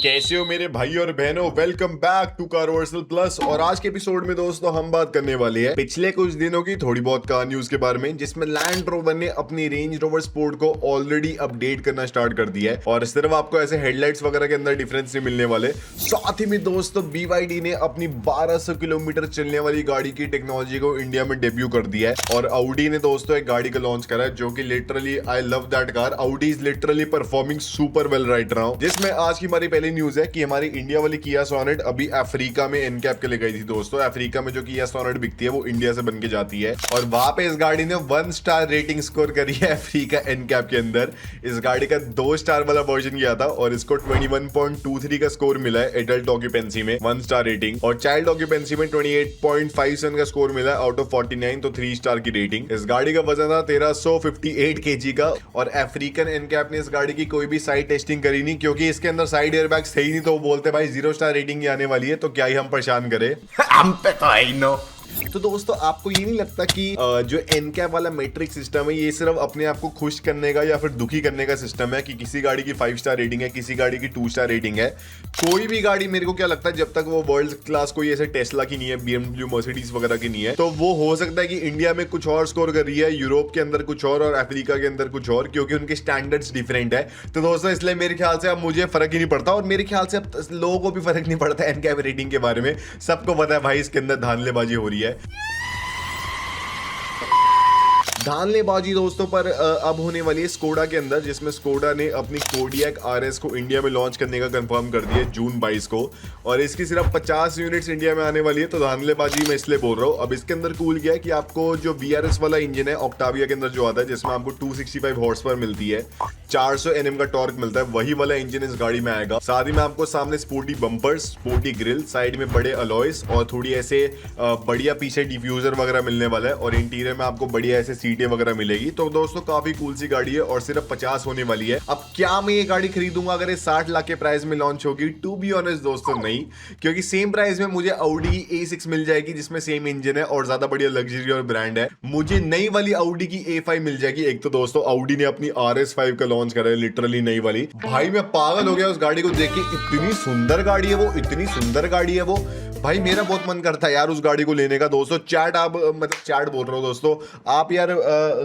कैसे हो मेरे भाई और बहनों, वेलकम बैक टू कारवर्सल प्लस। और आज के एपिसोड में दोस्तों हम बात करने वाले हैं पिछले कुछ दिनों की थोड़ी बहुत कार न्यूज के बारे में, जिसमें लैंड रोवर ने अपनी रेंज रोवर स्पोर्ट को ऑलरेडी अपडेट करना स्टार्ट कर दिया है। और सिर्फ आपको ऐसे हेडलाइट्स वगैरह के अंदर डिफरेंस नहीं मिलने वाले, साथ ही में दोस्तों BYD ने अपनी 1200 किलोमीटर चलने वाली गाड़ी की टेक्नोलॉजी को इंडिया में डेब्यू कर दिया है। और Audi ने दोस्तों एक गाड़ी को लॉन्च करा है जो कि literally I love that car. Audi is literally performing super well right now. जिसमें आज की हमारी पहली न्यूज है कि हमारी इंडिया वाली किया सोनेट अभी अफ्रीका में एनकैप के लिए गई थी। दोस्तों अफ्रीका में जो किया सोनेट बिकती है वो इंडिया से बन के जाती है, और वहां पे इस गाड़ी ने 1 स्टार रेटिंग स्कोर करी है अफ्रीका एनकैप के अंदर। इस गाड़ी का 2 स्टार वाला वर्जन किया था और इसको 21.23 का स्कोर मिला है एडल्ट ऑक्यूपेंसी में, 1 स्टार रेटिंग, और चाइल्ड ऑक्यूपेंसी में 28.57 का स्कोर मिला है आउट ऑफ 49, तो 3 स्टार की रेटिंग। इस गाड़ी का वजन था 1358 kg का। और अफ्रीकन एनकैप ने इस गाड़ी की कोई भी साइड टेस्टिंग करी नहीं, क्योंकि इसके अंदर साइड एयरबैग्स थे ही नहीं, तो वो बोलते भाई 0 स्टार रेटिंग ही आने वाली है, तो क्या ही हम परेशान करें। हम पे तो है ही नो। तो दोस्तों आपको ये नहीं लगता कि जो एनकैप वाला मैट्रिक सिस्टम है ये सिर्फ अपने आप को खुश करने का या फिर दुखी करने का सिस्टम है कि किसी गाड़ी की 5 स्टार रेटिंग है, किसी गाड़ी की 2 स्टार रेटिंग है। कोई भी गाड़ी मेरे को क्या लगता है जब तक वो वर्ल्ड क्लास कोई ऐसे टेस्ला की नहीं है, BMW मर्सिडीज वगैरह की नहीं है, तो वो हो सकता है कि इंडिया में कुछ और स्कोर कर रही है, यूरोप के अंदर कुछ और अफ्रीका के अंदर कुछ और, क्योंकि उनके स्टैंडर्ड्स डिफरेंट है। तो दोस्तों इसलिए मेरे ख्याल से अब मुझे फर्क ही नहीं पड़ता, और मेरे ख्याल से अब लोगों को भी फर्क नहीं पड़ता एनकैप रेटिंग के बारे में। सबको पता है भाई इसके अंदर धांधलेबाजी हो रही है। धांधलेबाजी दोस्तों पर अब होने वाली है स्कोडा के अंदर, जिसमें स्कोडा ने अपनी कोडियक RS को इंडिया में लॉन्च करने का कंफर्म कर दिया जून 22 को, और इसकी सिर्फ 50 यूनिट्स इंडिया में आने वाली है। तो धांधलेबाजी मैं इसलिए बोल रहा हूँ। अब इसके अंदर कूल गया कि आपको जो VRS वाला इंजन है ऑक्टाविया के अंदर जो आता है, जिसमें आपको 265 हॉर्स पावर मिलती है, 400 Nm का टॉर्क मिलता है, वही वाला इंजन इस गाड़ी में आएगा। साथ ही में आपको सामने sporty bumpers, sporty grill, side में बड़े अलॉयस और थोड़ी ऐसे बढ़िया पीछे डिफ्यूजर वगैरह मिलने वाला है, और इंटीरियर में आपको बढ़िया ऐसे सीटें वगैरह मिलेगी। तो दोस्तों काफी कूल सी गाड़ी है और सिर्फ 50 होने वाली है। अब क्या मैं ये गाड़ी खरीदूंगा अगर ये 60 लाख के प्राइस में लॉन्च होगी? टू बी ऑनेस्ट दोस्तों नहीं, क्योंकि सेम प्राइस में मुझे Audi A6 मिल जाएगी जिसमें सेम इंजन है और ज्यादा बढ़िया लग्जरी और ब्रांड है। मुझे नई वाली Audi की A5 मिल जाएगी। एक तो दोस्तों Audi ने अपनी RS5 का लॉन्च करा है, लिटरली नई वाली। भाई मैं पागल हो गया उस गाड़ी को देख के, इतनी सुंदर गाड़ी है वो, इतनी सुंदर गाड़ी है वो। भाई मेरा बहुत मन करता है यार उस गाड़ी को लेने का। दोस्तों चैट आप मतलब चैट बोल रहा हूँ दोस्तों, आप यार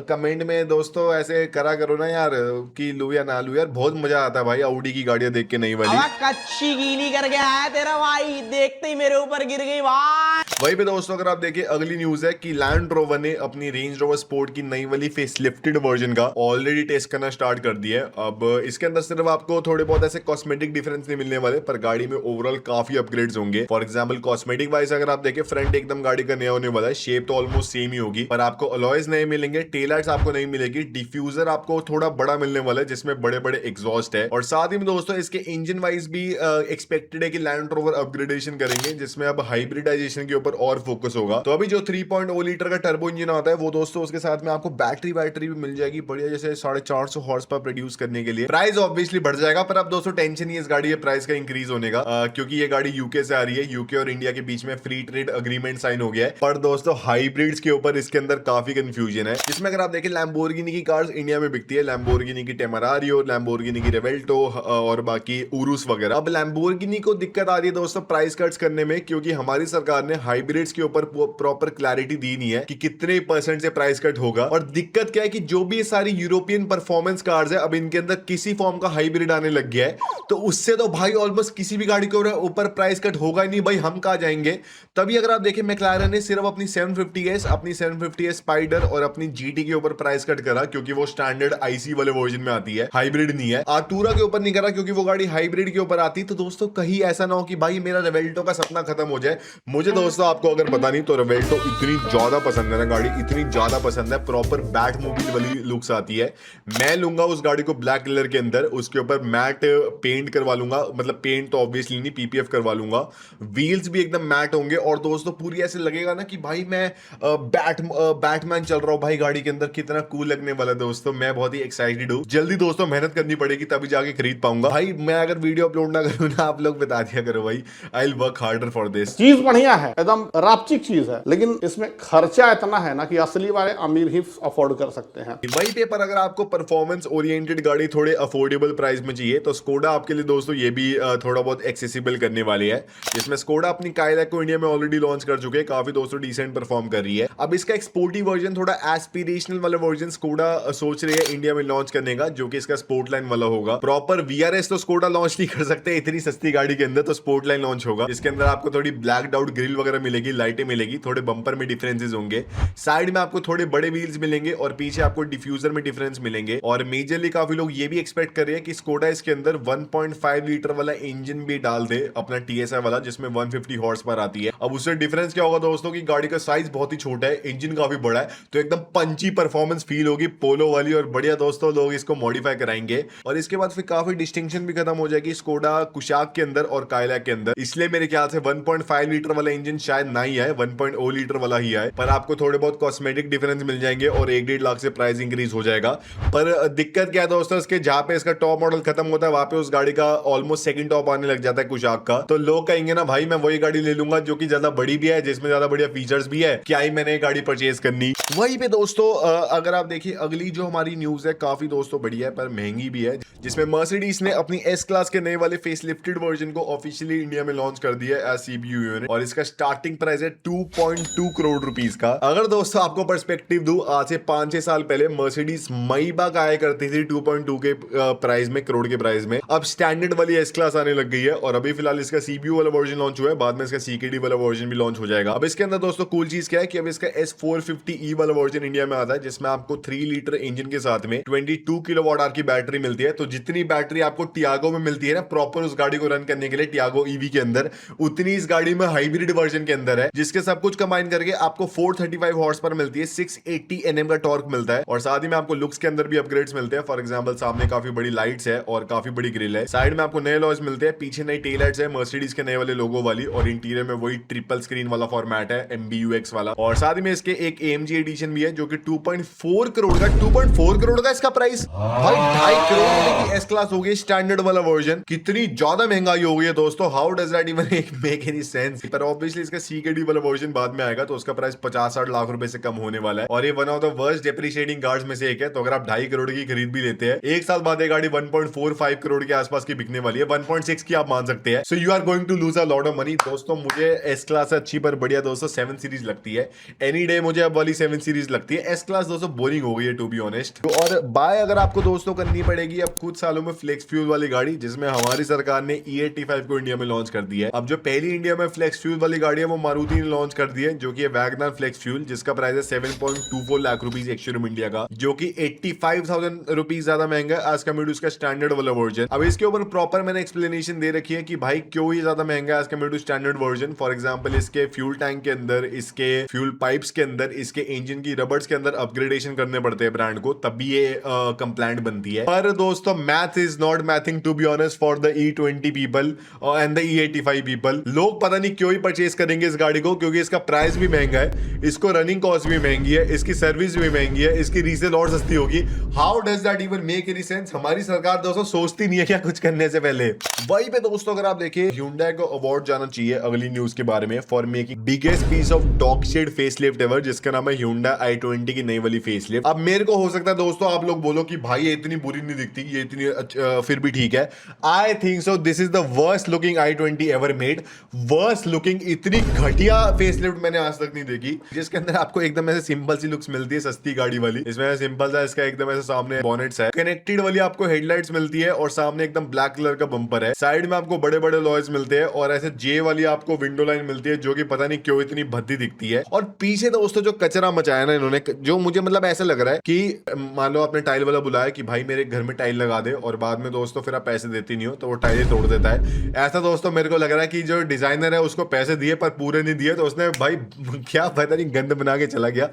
कमेंट में दोस्तों ऐसे करा करो ना यार कि लू या ना लू। यार बहुत मजा आता है भाई Audi की गाड़ियां देख के नई वाली। कच्ची गीली कर गया है तेरा भाई, देखते ही मेरे ऊपर गिर गई भाई। वही पे दोस्तों अगर आप देखिए अगली न्यूज है कि लैंड रोवर ने अपनी रेंज रोवर स्पोर्ट की नई वाली फेसलिफ्टेड वर्जन का ऑलरेडी टेस्ट करना स्टार्ट कर दिया है। अब इसके अंदर सिर्फ आपको थोड़े बहुत ऐसे कॉस्मेटिक डिफरेंस नहीं मिलने वाले, पर गाड़ी में ओवरऑल काफी अपग्रेड्स होंगे। फॉर एग्जांपल कॉस्मेटिक वाइज अगर आप देखें, फ्रंट एकदम गाड़ी का नया होने वाला है, शेप तो ऑलमोस्ट सेम ही होगी, पर आपको अलॉयज नए मिलेंगे, टेल लाइट्स आपको नहीं मिलेगी, डिफ्यूजर आपको थोड़ा बड़ा मिलने वाला है जिसमें बड़े बड़े एग्जॉस्ट है। और साथ ही में दोस्तों इसके इंजन वाइज भी एक्सपेक्टेड है कि लैंड रोवर अपग्रेडेशन करेंगे, जिसमें अब हाइब्रिडाइजेशन के ऊपर और फोकस होगा। तो अभी जो 3.0 लीटर का टर्बो इंजन आता है वो दोस्तों उसके साथ में आपको बैटरी भी मिल जाएगी बढ़िया, जैसे 450 हॉर्स पावर प्रोड्यूस करने के लिए। प्राइस ऑब्वियसली बढ़ जाएगा, पर अब दोस्तों टेंशन नहीं है इस गाड़ी के प्राइस का इंक्रीज होने का, क्योंकि ये गाड़ी यूके से आ रही है। यूके और इंडिया के बीच में फ्री ट्रेड अग्रीमेंट साइन हो गया है। पर दोस्तों हाइब्रिड्स के ऊपर इसके अंदर काफी कंफ्यूजन है, जिसमें अगर आप देखें लैम्बोर्गिनी की कार्स इंडिया में बिकती है, लैम्बोर्गिनी की टेमरारियो, लैम्बोर्गिनी की रेवेल्टो और बाकी उरुस वगैरह। अब लैम्बोर्गिनी को दिक्कत आ रही है दोस्तों प्राइस कट्स करने में, क्योंकि हमारी सरकार ने हाइब्रिड्स के ऊपर प्रॉपर क्लैरिटी दी नहीं है कि कितने % से प्राइस कट होगा। और दिक्कत क्या है कि जो भी ये सारी यूरोपियन परफॉर्मेंस कार्स है अब इनके अंदर किसी फॉर्म का हाइब्रिड आने लग गया है, तो उससे तो भाई ऑलमोस्ट किसी भी गाड़ी के ऊपर प्राइस कट होगा ही नहीं। भाई हम कहां जाएंगे? तभी अगर आप देखें मैक्लारेन ने सिर्फ अपनी 750S, अपनी 750S स्पाइडर और अपनी GT के ऊपर प्राइस कट करा, क्योंकि वो स्टैंडर्ड IC वाले वर्जन में आती है, हाइब्रिड नहीं है। आर्टूरा के ऊपर नहीं करा क्योंकि वो गाड़ी हाइब्रिड के ऊपर आती। तो दोस्तों कहीं ऐसा ना हो कि भाई मेरा रेवेल्टो का सपना खत्म हो जाए। मुझे दोस्तों आपको अगर पता नहीं तो रेवेल्टो इतनी ज्यादा पसंद है ना, गाड़ी इतनी ज्यादा पसंद है, प्रॉपर बैट मोबाइल वाली लुक्स आती है। मैं लूंगा उस गाड़ी को ब्लैक कलर के अंदर, उसके ऊपर मैट पेंट करवा लूंगा, मतलब पेंट तो ऑब्वियसली नहीं, PPF करवा लूंगा, व्हील्स भी एकदम मैट होंगे, और दोस्तों पूरी ऐसे लगेगा ना कि भाई मैं बैटमैन चल रहा हूँ भाई गाड़ी के अंदर। कितना कूल लगने वाला है दोस्तों, मैं बहुत ही एक्साइटेड हूँ। जल्दी दोस्तों मेहनत करनी पड़ेगी तभी जाके खरीद पाऊंगा। भाई मैं अगर वीडियो अपलोड ना करूँ ना, आप लोग बता दिया करो भाई, I will work harder for this. चीज बढ़िया है, एकदम एकदम रापचिक चीज है, लेकिन इसमें खर्चा इतना है ना कि असली वाले अमीर ही अफोर्ड कर सकते हैं। वहीं पे पर अगर आपको परफॉर्मेंस ओरिएंटेड गाड़ी थोड़े अफोर्डेबल प्राइस में चाहिए तो स्कोडा आपके लिए दोस्तों ये भी थोड़ा बहुत एक्सेसिबल करने वाली है, जिसमें स्कोडा अपनी काइलैक को इंडिया में ऑलरेडी लॉन्च कर चुके हैं, काफी दोस्तों डिसेंट परफॉर्म कर रही है। अब इसका एक स्पोर्टी वर्जन, थोड़ा एस्पिरेशनल वाला वर्जन स्कोडा सोच रही है इंडिया में लॉन्च करने का, जो कि इसका स्पोर्ट लाइन वाला होगा। प्रॉपर वीआरएस तो स्कोडा लॉन्च नहीं कर सकते इतनी सस्ती गाड़ी के अंदर, तो स्पोर्ट लाइन लॉन्च होगा। इसके अंदर आपको थोड़ी ब्लैक आउट ग्रिल वगैरह मिलेगी, लाइटें मिलेगी, थोड़े बम्पर में डिफरेंसेस होंगे, साइड में आपको थोड़े बड़े व्हील्स मिलेंगे और पीछे आपको डिफ्यूजर में डिफरेंस मिलेंगे। और मेजरली काफी लोग ये भी एक्सपेक्ट कर रहे हैं कि स्कोडा इसके अंदर 1.5 लीटर वाला इंजन भी डाल दे अपना टीएसआई वाला, जिसमें 150 हॉर्स पावर आती है। अब उससे डिफरेंस क्या होगा दोस्तों कि गाड़ी का साइज बहुत ही छोटा है, इंजन काफी बड़ा है, तो एकदम पंची परफॉर्मेंस फील होगी पोलो वाली, और बढ़िया दोस्तों लोग इसको मॉडिफाई कराएंगे। और इसके बाद फिर काफी डिस्टिंक्शन भी खत्म हो जाएगी स्कोडा कुशाक के अंदर और काइलैक के अंदर, इसलिए मेरे ख्याल से 1.5 लीटर वाला इंजन शायद ना ही आए, 1.0 लीटर वाला ही आए। पर आपको थोड़े बहुत कॉस्मेटिक डिफरेंस मिल जाएंगे और 1-1.5 लाख से प्राइस इंक्रीज हो जाएगा। पर दिक्कत क्या है दोस्तों, इसके जहां पे इसका टॉप मॉडल खत्म होता है वहां पे उस गाड़ी का ऑलमोस्ट सेकंड टॉप आने लग जाता है कुशाक का, तो लोग कहेंगे ना भाई मैं वही गाड़ी ले लूंगा जो कि ज्यादा बड़ी भी है, जिसमें ज्यादा बढ़िया फीचर्स भी है, क्या ही मैंने गाड़ी परचेज करनी। वहीं पे दोस्तों अगर आप देखिए अगली जो हमारी न्यूज है काफी दोस्तों बढ़िया है पर महंगी भी है, जिसमें मर्सिडीज ने अपनी एस क्लास के नए वाले फेसलिफ्टेड वर्जन को ऑफिशियली इंडिया में लॉन्च कर दिया है एज सीबीयू यूनिट, और इसका स्टार्टिंग प्राइस है 2.2 करोड़ रुपीस का। अगर दोस्तों आपको पर्सपेक्टिव दूं, आज से 5-6 साल पहले मर्सिडीज मईबाग आया करती थी 2.2 के प्राइस में, करोड़ के प्राइस में। अब स्टैंडर्ड वाली एस क्लास आने लग गई है और अभी फिलहाल इसका सीबीयू वाला वर्जन लॉन्च हुआ है, बाद में इसका सीकेडी वाला वर्जन भी लॉन्च हो जाएगा। अब इसके अंदर दोस्तों कूल चीज क्या है कि अब इसका S450e वाला वर्जन इंडिया में आता है, जिसमें आपको 3 लीटर इंजन के साथ में 22 किलोवाट आवर की बैटरी मिलती है। तो जितनी बैटरी आपको टियागो में मिलती है ना प्रॉपर उस गाड़ी को रन करने के लिए टियागो ईवी के अंदर, उतनी इस गाड़ी में हाइब्रिड वर्जन के अंदर है, जिसके सब कुछ कंबाइन करके आपको 435 हॉर्स पावर मिलती है, 680 Nm का टॉर्क मिलता है, और साथ ही में आपको लुक्स के अंदर भी अपग्रेड्स मिलते हैं। फॉर एग्जांपल सामने काफी बड़ी लाइट्स है और काफी बड़ी ग्रिल है, साइड में आपको नए लॉयज मिलते हैं, पीछे नई टेल लाइट्स है मर्सिडीज के नए वाले लोगो वाली, और इंटीरियर में वही ट्रिपल स्क्रीन वाला फॉर्मेट है MBUX वाला, और साथ ही में इसके एक AMG एडिशन भी है जो कि 2.4 करोड़ का, 2.4 करोड़ का इसका प्राइस भाई, 2.5 करोड़ की एस क्लास हो गई स्टैंडर्ड वाला वर्जन। कितनी ज्यादा महंगाई हो गई है दोस्तों, how does that even make any sense. पर ऑब्वियसली इसका सीकेडी वाला वर्जन बाद में आएगा, तो उसका प्राइस 50-60 लाख रुपए से कम होने वाला है, और ये one of the worst depreciating cars में से एक है। तो अगर आप 2.5 करोड़ की खरीद भी लेते हैं, एक साल बाद ये गाड़ी 1.45 करोड़ के आसपास की बिकने वाली है, 1.6 की आप मान सकते हैं। So you are going to lose a lot of money. दोस्तों मुझे एस क्लास अच्छी पर बढ़िया दोस्तों 7 सीरीज लगती है, एनी डे मुझे अब वाली 7 सीरीज लगती है। एस क्लास दोस्तों बोरिंग हो गई है टू बी ऑनेस्ट। तो और बाय अगर आपको दोस्तों करनी पड़ेगी अब कुछ सालों में फ्लेक्स फ्यूल वाली गाड़ी, जिसमें हमारी सरकार ने E85 को इंडिया में लॉन्च कर दिया है। अब जो पहली इंडिया में फ्लेक्स फ्यूल वाली गाड़ी है वो मारुति ने लॉन्च कर दी है, जो कि वैगनर फ्लेक्स फ्यूल, जिसका प्राइस है 7.24 लाख रुपीस एक शोरूम इंडिया का, जो कि 85,000 रुपीस ज्यादा महंगा है एज कम्पेयर टू इसका स्टैंडर्ड वाला वर्जन। अब इसके ऊपर प्रॉपर मैंने एक्सप्लेनेशन दे रखी है कि भाई क्यों ये ज्यादा महंगा है as compare to standard version. For example इसके फ्यूल टैंक के अंदर, इसके फ्यूल पाइप्स के अंदर, इसके इंजन की रबर्स के अंदर अपग्रेडेशन करने पड़ते हैं ब्रांड को, तभी ये कंप्लायंट बनती है। पर दोस्तों math is not mathing to be honest for the E20 people and the E85 people. लोग पता नहीं क्यों ही परचेज करेंगे इस गाड़ी को, क्योंकि इसका प्राइस भी महंगा है, इसको रनिंग कॉस्ट भी महंगी है, इसकी सर्विस भी महंगी है, इसकी रीसेल और सस्ती होगी। How does that even make any sense. हमारी सरकार दोस्तों सोचती नहीं है क्या कुछ करने से पहले। वहीं पे दोस्तों अगर आप देखिए Hyundai को अवार्ड जाना चाहिए अगली न्यूज के बारे में for making biggest piece of dog shit facelift ever, जिसका नाम है Hyundai i20 की नई वाली फेसलिफ्ट। अब मेरे को हो सकता है दोस्तों आप लोग बोलो कि भाई ये इतनी बुरी नहीं दिखती, ये इतनी फिर भी ठीक है। I think so this is the worst looking i20 ever made. Worst looking, इतनी घटिया फेसलिफ्ट मैंने आज तक नहीं देखी, जिसके अंदर आपको एकदम ऐसे सिंपल सी लुक्स मिलती है सस्ती गाड़ी वाली। इसमें सिंपल सा इसका एकदम ऐसे सामने बॉनेट्स है, कनेक्टेड वाली आपको हेडलाइट्स मिलती है और सामने एकदम ब्लैक कलर का बम्पर है, साइड में आपको बड़े बड़े लॉयज मिलते हैं और ऐसे जे वाली आपको विंडो लाइन मिलती है जो कि पता नहीं क्यों इतनी भद्दी दिखती है। और पीछे दोस्तों जो कचरा मचाया ना इन्होंने, जो मुझे मतलब ऐसा लग रहा है कि मान लो आपने टाइल वाला बुलाया कि भाई मेरे घर में टाइल लगा दे, और बाद में दोस्तों फिर आप पैसे देती नहीं हो तो वो टाइल तोड़ देता है। ऐसा दोस्तों मेरे को लग रहा है कि जो डिजाइनर है उसको पैसे दिए पर पूरे नहीं दिए, तो उसने भाई क्या पता नहीं गंद बना के चला गया।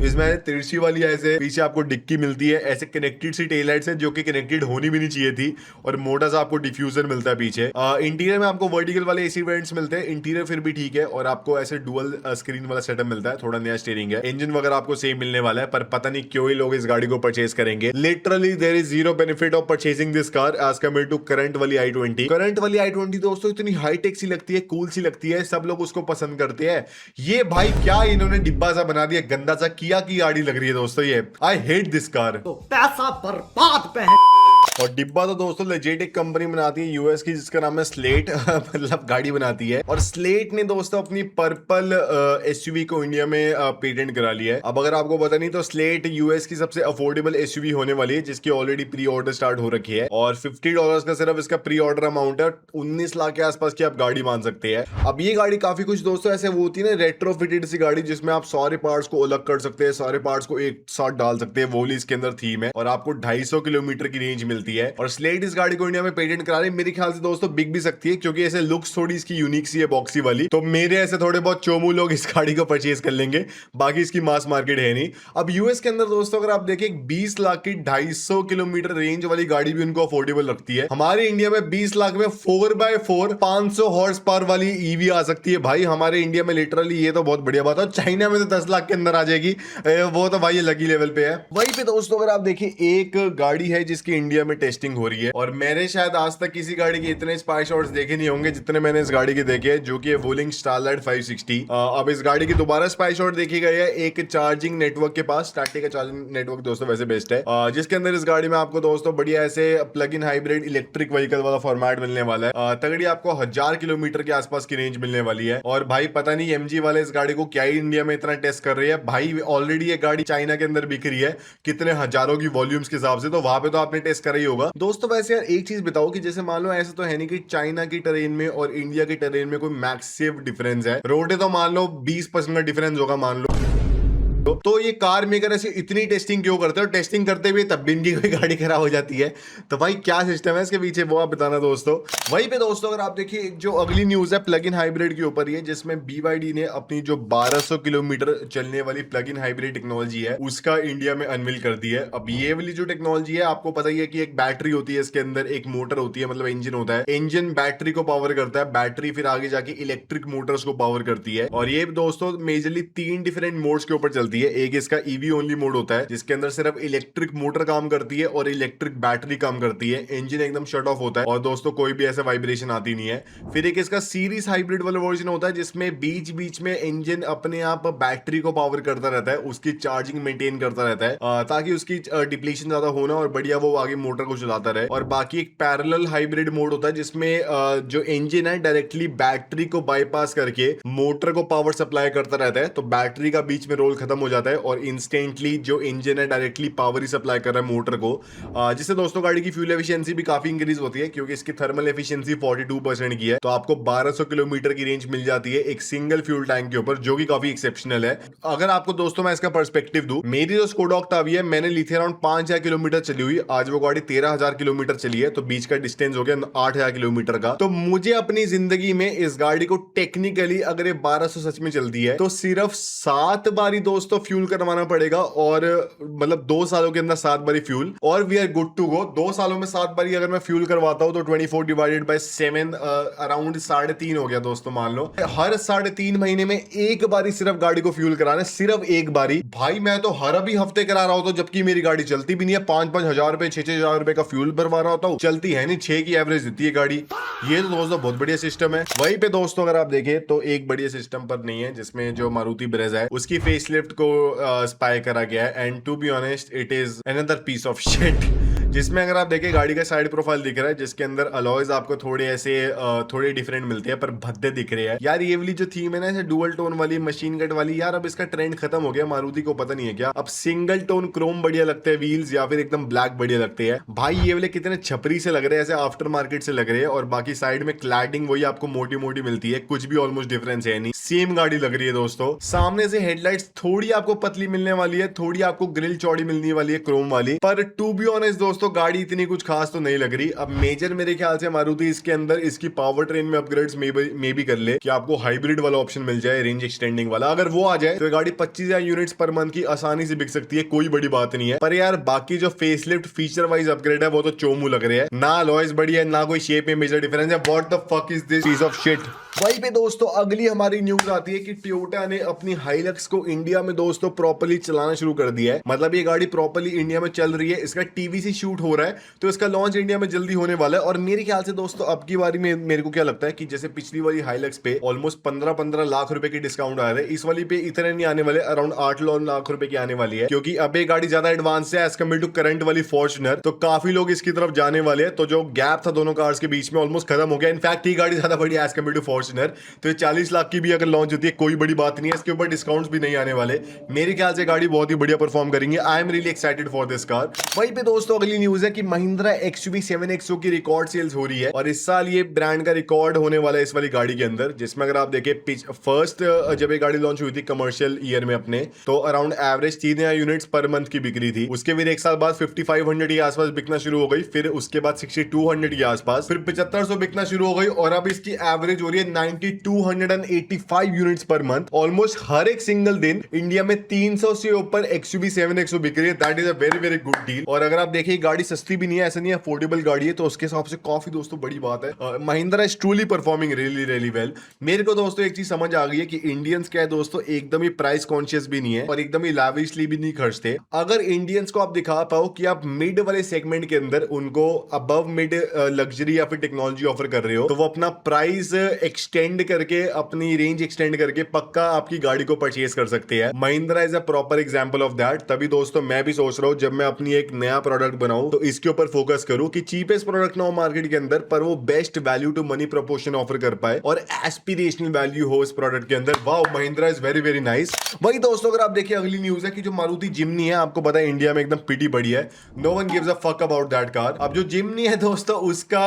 इसमें तिरछी वाली ऐसे पीछे आपको डिक्की मिलती है, ऐसे कनेक्टेड सी टेल लाइट्स है जो कि कनेक्टेड होनी भी नहीं चाहिए थी, और मोटा सा आपको डिफ्यूजर मिलता है पीछे। इंटीरियर में आपको वर्टिकल वाले एसी वेंट्स मिलते हैं, इंटीरियर फिर भी ठीक है, और आपको ऐसे डुअल स्क्रीन वाला सेटअप मिलता है, थोड़ा नया स्टीयरिंग है, इंजन वगैरह आपको सेम मिलने वाला है, पर पता नहीं क्यों ही लोग इस गाड़ी को परचेज करेंगे। Literally there is zero benefit of purchasing this car as compare to current वाली i20। करंट वाली i20 दोस्तों इतनी हाईटेक सी लगती है, कूल सी लगती है, सब लोग उसको पसंद करते हैं। ये भाई क्या इन्होंने डिब्बा सा बना दिया, गंदा सा किया की गाड़ी लग रही है दोस्तों ये। I hate this car. तो पैसा बर्बाद पे है। और डिब्बा तो दोस्तों लेजिट एक कंपनी बनाती है यूएस की जिसका नाम है स्लेट मतलब गाड़ी बनाती है, और स्लेट ने दोस्तों अपनी पर्पल एसयूवी को इंडिया में पेटेंट करा लिया है। अब अगर आपको पता नहीं तो स्लेट यूएस की सबसे अफोर्डेबल एसयूवी होने वाली है, जिसकी ऑलरेडी प्री ऑर्डर स्टार्ट हो रखी है, और $50 का सिर्फ इसका प्री ऑर्डर अमाउंट है। 19 लाख के आसपास की आप गाड़ी मान सकते हैं। अब ये गाड़ी काफी कुछ दोस्तों ऐसे वो होती है ना रेट्रोफिटेड सी गाड़ी, जिसमें आप सारे पार्ट्स को अलग कर सकते हैं, सारे पार्ट्स को एक साथ डाल सकते हैं, वो इसके अंदर थीम है, और आपको 250 किलोमीटर की रेंज मिलती है। और स्लेट इस गाड़ी को इंडिया में पेटेंट करा रही है। मेरे ख्याल से दोस्तों बिक भी सकती है, क्योंकि ऐसे लुक्स थोड़ी इसकी यूनिक सी है, बॉक्सी वाली, तो मेरे ऐसे थोड़े बहुत चोमू लोग इस गाड़ी को परचेज कर लेंगे, बाकी इसकी मास मार्केट है नहीं। अब यूएस के अंदर दोस्तों अगर आप देखें 20 लाख की 250 किलोमीटर रेंज वाली गाड़ी भी उनको अफोर्डेबल लगती है। हमारे इंडिया में 20 लाख में 4x4 500 हॉर्स पावर वाली ईवी आ सकती है भाई हमारे इंडिया में। लिटरली ये तो बहुत बढ़िया बात है। चाइना में तो 10 लाख के अंदर आ जाएगी, वो तो भाई लकी लेवल पे है। वहीं पे दोस्तों अगर आप देखिए एक गाड़ी है जिसकी इंडिया में टेस्टिंग हो रही है, और मैंने शायद आज तक किसी गाड़ी के इतने स्पाई शॉट्स देखे नहीं होंगे जितने मैंने इस गाड़ी के देखे हैं, जो कि है वोलिंग स्टारलाइट 560। अब इस गाड़ी की दोबारा स्पाई शॉट देखी गई है एक चार्जिंग नेटवर्क के पास। टाटा का चार्जिंग नेटवर्क दोस्तों वैसे बेस्ट है, जिसके अंदर इस गाड़ी में आपको दोस्तों बढ़िया ऐसे plug in hybrid electric vehicle वाला फॉर्मेट मिलने वाला है। तगड़ी आपको 1000 किलोमीटर के आसपास की रेंज मिलने वाली है। और भाई पता नहीं एमजी वाले इस गाड़ी को क्या ही इंडिया में इतना टेस्ट कर रही है भाई। ऑलरेडी ये गाड़ी चाइना के अंदर बिक रही है कितने हजारों की वॉल्यूम्स के हिसाब से, तो वहां पे तो आपने टेस्ट करा ही होगा दोस्तों। वैसे यार एक चीज बताओ कि जैसे मान लो ऐसा तो है नहीं कि चाइना की टेरेन में और इंडिया की टेरेन में कोई मैक्सिव डिफरेंस है, रोडे तो मान लो 20% का डिफरेंस होगा मान लो, तो ये कार मेकर ऐसे इतनी टेस्टिंग क्यों करते हो? टेस्टिंग करते हुए तब भी इनकी कोई गाड़ी खराब हो जाती है, तो भाई क्या सिस्टम है इसके पीछे वो आप बताना दोस्तों। वहीं पे दोस्तों अगर आप देखिए एक जो अगली न्यूज है प्लग इन हाइब्रिड के ऊपर है, जिसमें BYD ने अपनी जो 1200 किलोमीटर चलने वाली प्लग इन हाइब्रिड टेक्नोलॉजी है उसका इंडिया में अनवील कर दी है। अब ये वाली जो टेक्नोलॉजी है आपको पता ही है कि एक बैटरी होती है इसके अंदर, एक मोटर होती है, मतलब इंजन होता है, इंजन बैटरी को पावर करता है, बैटरी फिर आगे जाके इलेक्ट्रिक मोटर्स को पावर करती है। और ये दोस्तों मेजरली 3 डिफरेंट मोड्स के ऊपर चलती है। एक इसका ईवी ओनली मोड होता है जिसके अंदर सिर्फ इलेक्ट्रिक मोटर काम करती है और इलेक्ट्रिक बैटरी काम करती है, इंजन एकदम शट ऑफ होता है और दोस्तों कोई भी ऐसे वाइब्रेशन आती नहीं है। फिर एक इसका सीरीज हाइब्रिड वाला वर्जन होता है जिसमें बीच बीच में इंजन अपने आप बैटरी को पावर करता रहता है, उसकी चार्जिंग मेंटेन करता रहता है ताकि उसकी डिप्लीशन ज्यादा होना और बढ़िया वो आगे मोटर को चलाता रहे। और बाकी एक पैरेलल हाइब्रिड मोड होता है जिसमें जो इंजन है डायरेक्टली बैटरी को बाईपास करके मोटर को पावर सप्लाई करता रहता है, तो बैटरी का बीच में रोल खत्म हो जाता है और इंस्टेंटली जो इंजन है डायरेक्टली पावर ही सप्लाई कर रहा है मोटर को, जिससे दोस्तों गाड़ी की फ्यूल एफिशिएंसी भी काफी इंक्रीज होती है क्योंकि इसकी थर्मल एफिशिएंसी 42% की है। तो आपको 1200 किलोमीटर की रेंज मिल जाती है एक सिंगल फ्यूल टैंक के ऊपर, जो कि काफी एक्सेप्शनल है। अगर आपको दोस्तों मैं इसका पर्सपेक्टिव दूं, मेरी जो स्कोडा ऑक्टाविया है मैंने ली थी अराउंड 5000 किलोमीटर चली हुई, आज वो गाड़ी 13000 किलोमीटर चली है, तो बीच का डिस्टेंस हो गया 8000 किलोमीटर का। तो मुझे अपनी जिंदगी में इस गाड़ी को टेक्निकली अगर ये 1200 सच में चलती है तो सिर्फ 7 बारी दोस्तों फ्यूल करवाना पड़ेगा, और मतलब 2 सालों के अंदर 7 बारी फ्यूल और we are good to go. 2 सालों में 7 बारी अगर मैं फ्यूल करवाता हूं तो 24 डिवाइडेड बाय 7 अराउंड 3.5 हो गया दोस्तों। मान लो हर 3.5 महीने में एक बारी सिर्फ गाड़ी को फ्यूल कराना, सिर्फ एक बारी। भाई मैं तो हर अभी हफ्ते करा रहा हूं, तो जबकि मेरी गाड़ी चलती भी नहीं है। 5-5 हजार रुपए 6-6 हजार रुपए का फ्यूल भरवा रहा होता हूं, चलती है नहीं, 6 की एवरेज देती है गाड़ी। ये तो दोस्तों बहुत बढ़िया सिस्टम है। वहीं पे दोस्तों अगर आप देखें तो एक बढ़िया सिस्टम पर नहीं है, जिसमें जो मारुति ब्रेजा है उसकी फेसलिफ्ट को स्पाई करा गया है, and to be honest it is another piece of shit. जिसमें अगर आप देखें गाड़ी का साइड प्रोफाइल दिख रहा है जिसके अंदर अलॉयज आपको थोड़े ऐसे थोड़े डिफरेंट मिलते हैं पर भद्दे दिख रहे हैं यार। ये वाली जो थीम है ना ऐसे डुअल टोन वाली मशीन कट वाली, यार अब इसका ट्रेंड खत्म हो गया, मारुति को पता नहीं है क्या। अब सिंगल टोन क्रोम बढ़िया लगते हैं व्हील्स, या फिर एकदम ब्लैक बढ़िया लगते हैं। भाई ये वाले कितने छपरी से लग रहे हैं, ऐसे आफ्टर मार्केट से लग रहे हैं, और बाकी साइड में क्लैडिंग वही आपको मोटी मोटी मिलती है, कुछ भी ऑलमोस्ट डिफरेंस है नहीं, सेम गाड़ी लग रही है दोस्तों। सामने से हेडलाइट्स थोड़ी आपको पतली मिलने वाली है, थोड़ी आपको ग्रिल चौड़ी मिलने वाली है क्रोम वाली, पर टू बी ऑनेस्ट दोस्तों दोस्तों गाड़ी इतनी कुछ खास तो नहीं लग रही। अब मेजर मेरे ख्याल से मारुति इसके अंदर इसकी पावर ट्रेन में अपग्रेड्स में भी कर ले कि आपको हाइब्रिड वाला ऑप्शन मिल जाए, रेंज एक्सटेंडिंग वाला। अगर वो आ जाए तो ये गाड़ी 25,000 यूनिट्स पर मंथ की आसानी से बिक सकती है, कोई बड़ी बात नहीं है। पर यार बाकी जो फेसलिफ्ट फीचर वाइज अपग्रेड है वो तो चोमू लग रहे हैं, ना लॉयस बढ़िया है, ना कोई शेप में मेजर डिफरेंस है। What the fuck is this piece of shit. वहीं पे दोस्तों अगली हमारी न्यूज आती है कि टोयोटा ने अपनी हाइलक्स को इंडिया में दोस्तों प्रॉपर्ली चलाना शुरू कर दिया है। मतलब ये गाड़ी प्रॉपर्ली इंडिया में चल रही है, इसका टीवीसी शूट हो रहा है, तो इसका लॉन्च इंडिया में जल्दी होने वाला है। और मेरे ख्याल से दोस्तों अब की बारी में मेरे को क्या लगता है कि जैसे पिछली वाली हाइलक्स पे ऑलमोस्ट 15-15 लाख रुपए की डिस्काउंट आ रहे हैं, इस वाली पे इतने नहीं आने वाले, अराउंड 8 लाख रुपए की आने वाली है, क्योंकि अब ये गाड़ी ज्यादा एडवांस है एज कम्पेयर टू करंट वाली फॉर्च्यूनर। तो काफी लोग इसकी तरफ जाने वाले हैं, तो जो गैप था दोनों कार्स के बीच में ऑलमोस्ट खत्म हो गया। इनफैक्ट ये गाड़ी ज्यादा बड़ी एज कम्पेयर टू फॉर्च्यूनर, तो 40 लाख की भी अगर लॉन्च होती है कोई बड़ी बात नहीं है, इसके ऊपर डिस्काउंट्स भी नहीं आने वाले। मेरे ख्याल से गाड़ी बहुत ही बढ़िया परफॉर्म करेंगे। I am really excited for this car. वहीं पे दोस्तों अगली न्यूज है कि महिंद्रा XUV 7XO की रिकॉर्ड सेल्स हो रही है, और इस साल ये ब्रांड का रिकॉर्ड होने वाला है इस वाली गाड़ी के अंदर, जिसमें अगर आप देखें फर्स्ट जब ये गाड़ी लॉन्च हुई थी कमर्शियल ईयर में अपने, तो around average 3,000 units per month की बिक्री थी। उसके फिर एक साल बाद 5500 के आसपास बिकना शुरू हो गई, फिर उसके बाद 6200 के आसपास, फिर 7500 बिकना शुरू हो गई, और अब इसकी एवरेज हो रही है 9285 यूनिट्स पर मंथ। ऑलमोस्ट हर एक सिंगल दिन इंडिया में 300 से ऊपर XUV 7XO बिक रही है। That is a very very good deal. और अगर आप देखिए गाड़ी सस्ती भी नहीं है, ऐसा नहीं है, अफोर्डेबल गाड़ी है, तो उसके हिसाब से काफी दोस्तों बड़ी बात है। Mahindra is truly performing really really well. मेरे को दोस्तों एक चीज समझ आ गई है कि इंडियंस क्या है दोस्तों, एकदम ही प्राइस कॉन्शियस भी नहीं है और एकदम ही लैविशली भी नहीं खर्चते। अगर इंडियंस को आप दिखा पाओ कि आप मिड वाले सेगमेंट के अंदर उनको अबव मिड लग्जरी या फिर टेक्नोलॉजी ऑफर कर रहे हो, तो वो अपना प्राइस एक्सटेंड करके, अपनी रेंज एक्सटेंड करके पक्का आपकी गाड़ी को परचेज कर सकते हैं। Mahindra is a proper example of that. तभी दोस्तों मैं भी सोच रहा हूं जब मैं अपनी एक नया प्रोडक्ट बनाऊं तो इसके ऊपर फोकस करूं कि चीपेस्ट प्रोडक्ट ना हो मार्केट के अंदर, पर वो best value to money proportion offer कर पाए और एस्पिरेशनल वैल्यू हो इस प्रोडक्ट के अंदर। Wow, Mahindra is very very nice. वही दोस्तों अगर आप देखिए अगली न्यूज है कि जो मारुति जिम्नी है, आपको पता है इंडिया में एकदम पिटी पड़ी है, no one gives a fuck about that car. अब जो जिम्नी है दोस्तों उसका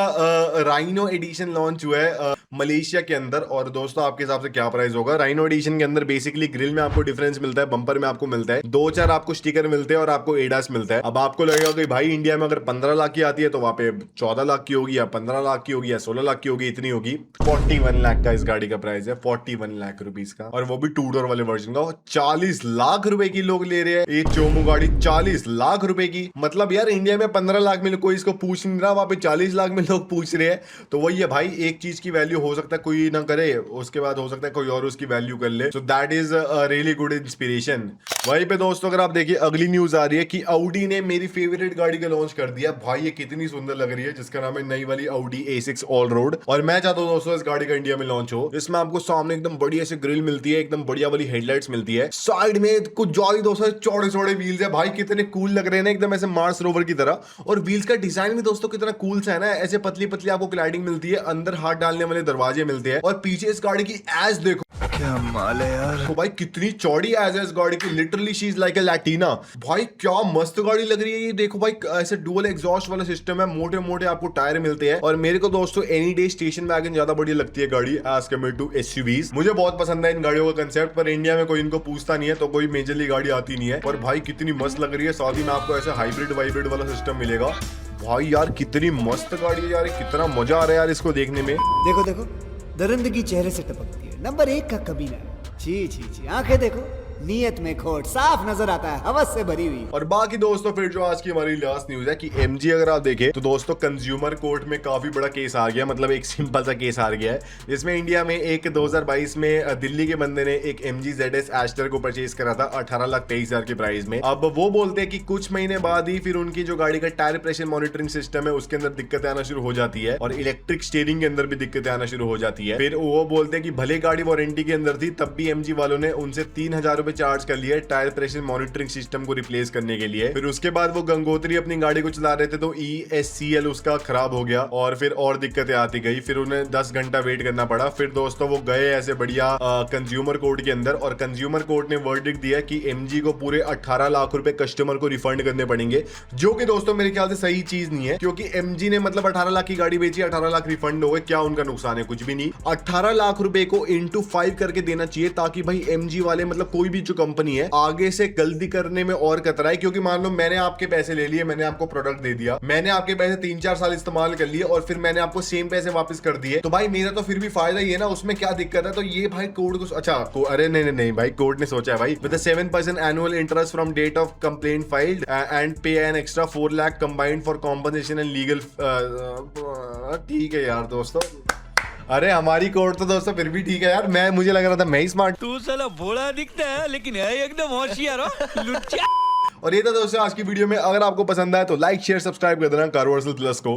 राइनो एडिशन लॉन्च हुआ है मलेशिया के अंदर, और दोस्तों आपके हिसाब से क्या प्राइस होगा? राइनो एडिशन के अंदर बेसिकली ग्रिल में आपको डिफरेंस मिलता है, बम्पर में आपको मिलता है, 2-4 आपको स्टिकर मिलते हैं और आपको एडास मिलता है। अब आपको लगेगा कि भाई इंडिया में अगर 15 लाख की आती है तो वहां पे 14 लाख की होगी या 15 लाख की होगी या 16 लाख की होगी, इतनी होगी। 41 लाख का इस गाड़ी का प्राइस है, 41 लाख रुपीज का, और वो भी 2 डोर वाले वर्जन का। 40 लाख रुपए की लोग ले रहे हैं ये चोमू गाड़ी, 40 लाख रुपए की। मतलब यार इंडिया में 15 लाख में कोई इसको पूछ नहीं रहा, वहां पे 40 लाख में लोग पूछ रहे हैं। तो वही है भाई, एक चीज की वैल्यू हो सकता है कोई ना करे, उसके बाद हो सकता है कोई और उसकी वैल्यू कर ले। So that is a really good inspiration. वहीं पे दोस्तों अगर आप देखिए अगली न्यूज आ रही है कि ऑडी ने मेरी फेवरेट गाड़ी का लॉन्च कर दिया। भाई ये कितनी सुंदर लग रही है, जिसका नाम है नई वाली ऑडी A6 ऑल रोड, और मैं चाहता हूं दोस्तों इस गाड़ी का इंडिया में लॉन्च हो। इसमें आपको सामने एकदम बढ़िया से ग्रिल मिलती है, एकदम बढ़िया वाली हेडलाइट्स मिलती है, साइड में कुछ जॉली दोस्तों चौड़े चौड़े व्हील्स है। भाई कितने कूल लग रहे हैं ना, एकदम ऐसे मार्स रोवर की तरह। और व्हील्स का डिजाइन भी दोस्तों कितना कूल सा है ना, ऐसे पतली पतली आपको क्लैडिंग मिलती है, अंदर हाथ डालने वाले दरवाजे मिलते हैं, और पीछे इस गाड़ी की एज देखो, क्या माल है यार। तो भाई कितनी चौड़ी एज है इस गाड़ी की, literally she is like a Latina. भाई क्या मस्त गाड़ी लग रही है ये, देखो भाई ऐसे डुअल एग्जॉस्ट वाला सिस्टम है, मोटे मोटे आपको टायर मिलते हैं। और मेरे को दोस्तों एनी डे स्टेशन वैगन ज्यादा बढ़िया लगती है गाड़ी एज कम्पेयर टू SUVs। मुझे बहुत पसंद है इन गाड़ियों का कंसेप्ट, पर इंडिया में कोई इनको पूछता नहीं है, तो कोई मेजरली गाड़ी आती नहीं है। और भाई कितनी मस्त लग रही है, साथ ही में आपको ऐसे हाइब्रिड वाला सिस्टम मिलेगा। भाई यार कितनी मस्त गाड़ी है यार, कितना मजा आ रहा है यार इसको देखने में। देखो देखो, दरिंदगी चेहरे से टपकती है, नंबर 1 का कबीला। छी छी छी, आंखें देखो, नीयत में खोट साफ नजर आता है, हवस से भरी हुई। और बाकी दोस्तों फिर जो आज की हमारी लास्ट न्यूज है कि MG अगर आप देखें तो दोस्तों कंज्यूमर कोर्ट में काफी बड़ा केस आ गया, मतलब एक सिंपल सा केस आ गया है, जिसमें इंडिया में एक 2022 में दिल्ली के बंदे ने एक MG ZS एस्टर को परचेज करा था 18,23,000 के प्राइस में। अब वो बोलते हैं कि कुछ महीने बाद ही फिर उनकी जो गाड़ी का टायर प्रेशर मॉनिटरिंग सिस्टम है उसके अंदर दिक्कतें आना शुरू हो जाती है, और इलेक्ट्रिक स्टीयरिंग के अंदर भी दिक्कतें आना शुरू हो जाती है। फिर वो बोलते हैं कि भले गाड़ी वारंटी के अंदर थी, तब भी MG वालों ने उनसे 3,000 रुपए चार्ज कर लिए टायर प्रेशर मॉनिटरिंग सिस्टम को रिप्लेस करने के लिए। फिर उसके बाद वो गंगोत्री अपनी गाड़ी को चला रहे थे तो ESCL उसका खराब हो गया, और फिर और दिक्कतें आती गई, फिर उन्हें 10 घंटा वेट करना पड़ा। फिर दोस्तों वो गए ऐसे बढ़िया कंज्यूमर कोर्ट के अंदर, और कंज्यूमर कोर्ट ने वर्डिक्ट दिया कि MG को पूरे 18 लाख रुपए कस्टमर को रिफंड करने पड़ेंगे, जो कि दोस्तों मेरे ख्याल से सही चीज नहीं है, क्योंकि MG ने मतलब 18 लाख की गाड़ी बेची, 18 लाख रिफंड हो गए, क्या उनका नुकसान है? कुछ भी नहीं। 18 लाख रुपए को into 5 करके देना चाहिए, ताकि भाई MG वाले मतलब कोई भी भी जो कंपनी है आगे से गलती करने में और कतरा है, क्योंकि मान लो मैंने आपके पैसे ले लिए, मैंने आपको प्रोडक्ट दे दिया, मैंने आपके पैसे 3-4 साल इस्तेमाल कर लिए और फिर मैंने आपको सेम पैसे वापस कर दिए, तो भाई मेरा तो फिर भी फायदा ही है ना, उसमें क्या दिक्कत है। तो ये भाई कोड को अच्छा अरे नहीं भाई, कोड ने सोचा है भाई with 7% annual interest from date of complaint filed and pay an extra 4 lakh combined for compensation and legal. ठीक है यार दोस्तों, अरे हमारी कोड तो दोस्तों फिर भी ठीक है यार, मुझे लग रहा था मैं ही स्मार्ट। तू साला भोला दिखता है लेकिन है एकदम होशियार हो लुच्चा। और ये था दोस्तों आज की वीडियो में। अगर आपको पसंद आया तो लाइक शेयर सब्सक्राइब कर देना कारवर्सल प्लस को।